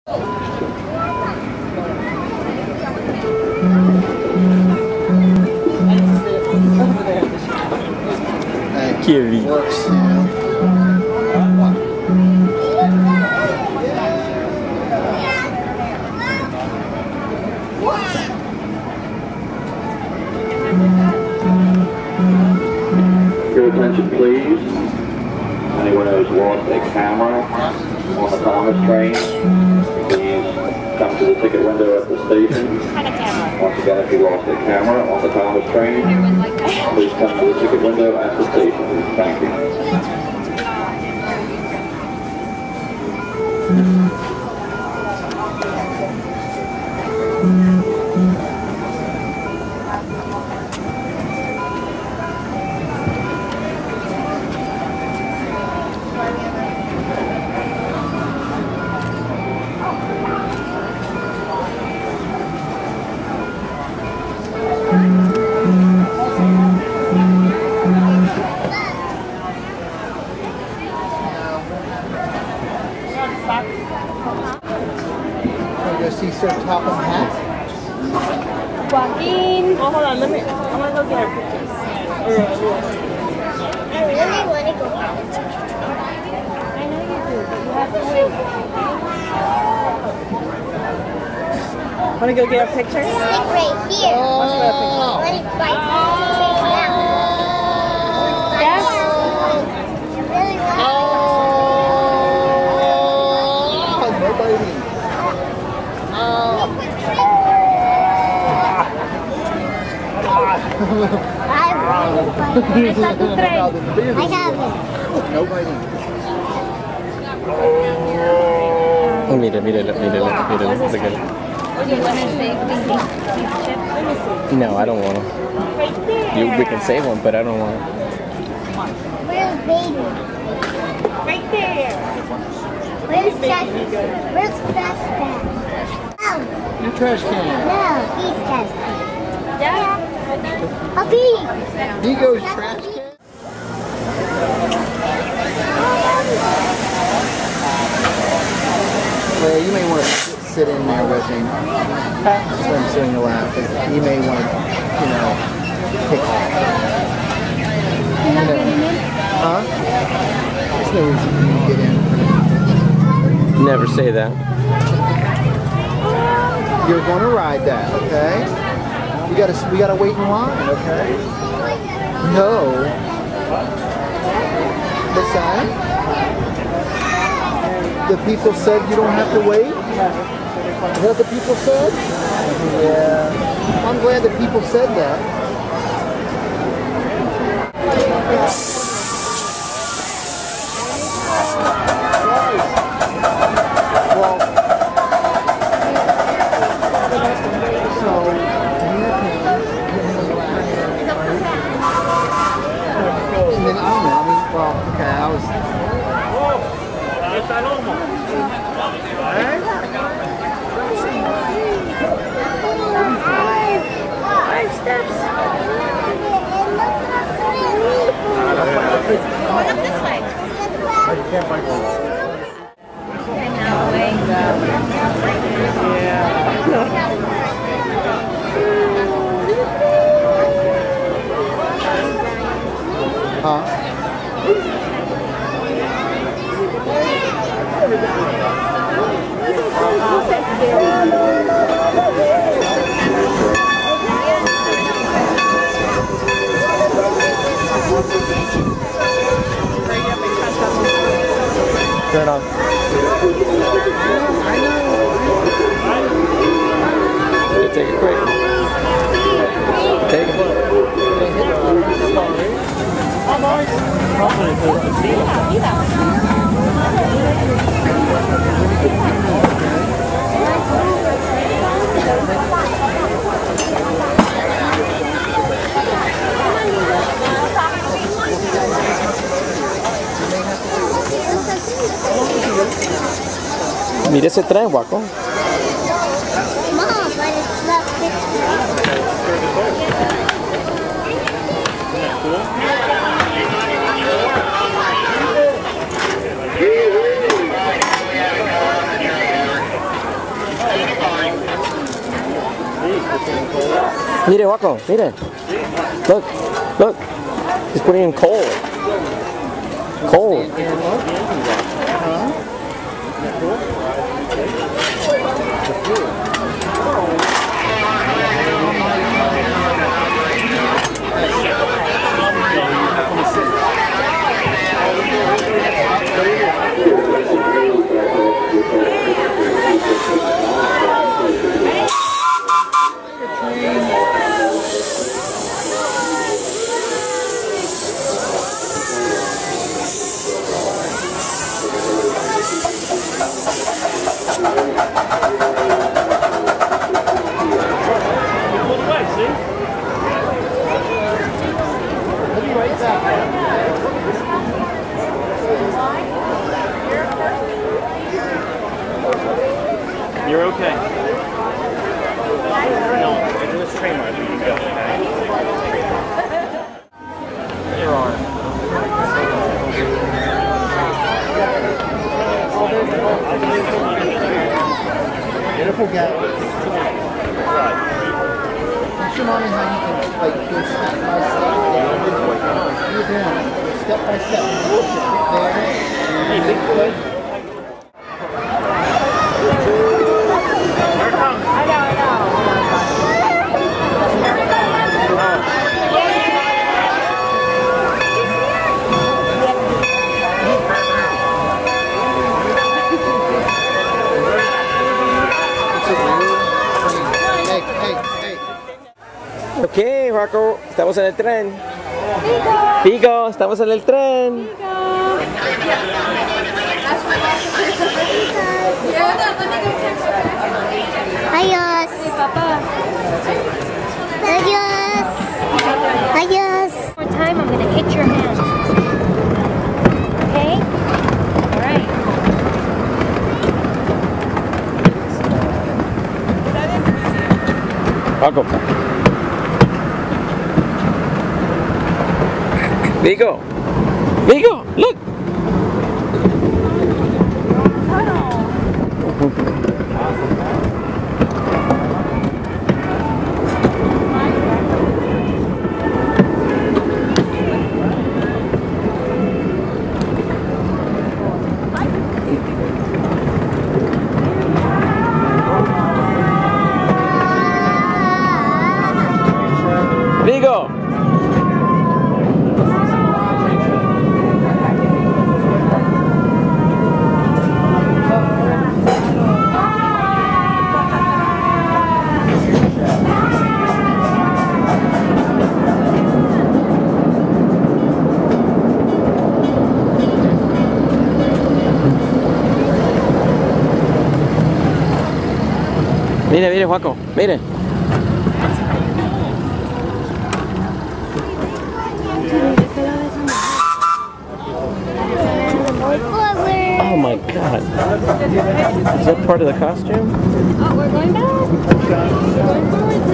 Kidz. Your attention, please. Anyone who has lost a camera on the Thomas train, please come to the ticket window at the station. Once again, if you lost a camera on the Thomas train, please come to the ticket window at the station. Thank you. See Sir Topham hat? Joaquin. Oh, hold on. I'm gonna go get her pictures. I really want to go get a picture. I know you do, but you have to wait. Want to go get a picture? Stick right here. Let's go get a picture. Let it bite right now. Yeah? I really want Nobody. I have it. Nobody. Oh, míralo. Look at it. No, I don't want them. We can save one, but I don't want them. Where's baby? Right there. Where's trash bag? Oh. Your trash can. No, he's trash bag. Yeah. Puppy. Viggo's trash can. Well, you may want to sit in there with him. Just let him sit in your lap. You may want to, pick off. You're not getting in? Huh? There's no reason for you to get in. Never say that. You're going to ride that, okay? We gotta wait in line, okay? No. Listen. The people said you don't have to wait? Is that what the people said? Yeah. I'm glad that people said that. Well, so and then I don't know, well, okay, I was Five steps. Going up this way. I can't find one. Huh? Turn on. Take it quick. Take it. Mira ese tren, guaco. Mom, but it's not Mire, Waco, mire. Look, look. He's putting in coal. Coal. You're okay. No, into this train ride, you can go. Your arm. Beautiful guy. Teach your mommy how you can like go step by step down. You're doing step by step. There. Hey, big foot. Ok, Rocco, estamos en el tren. Viggo, estamos en el tren. Adiós. Adiós. Adiós. One more time, I'm gonna hit your hand. Okay? All right. Rocco. Viggo. Viggo, look. Viggo. Mire, mire, Juaco, mire. Oh my God. Is that part of the costume? Oh, we're going back.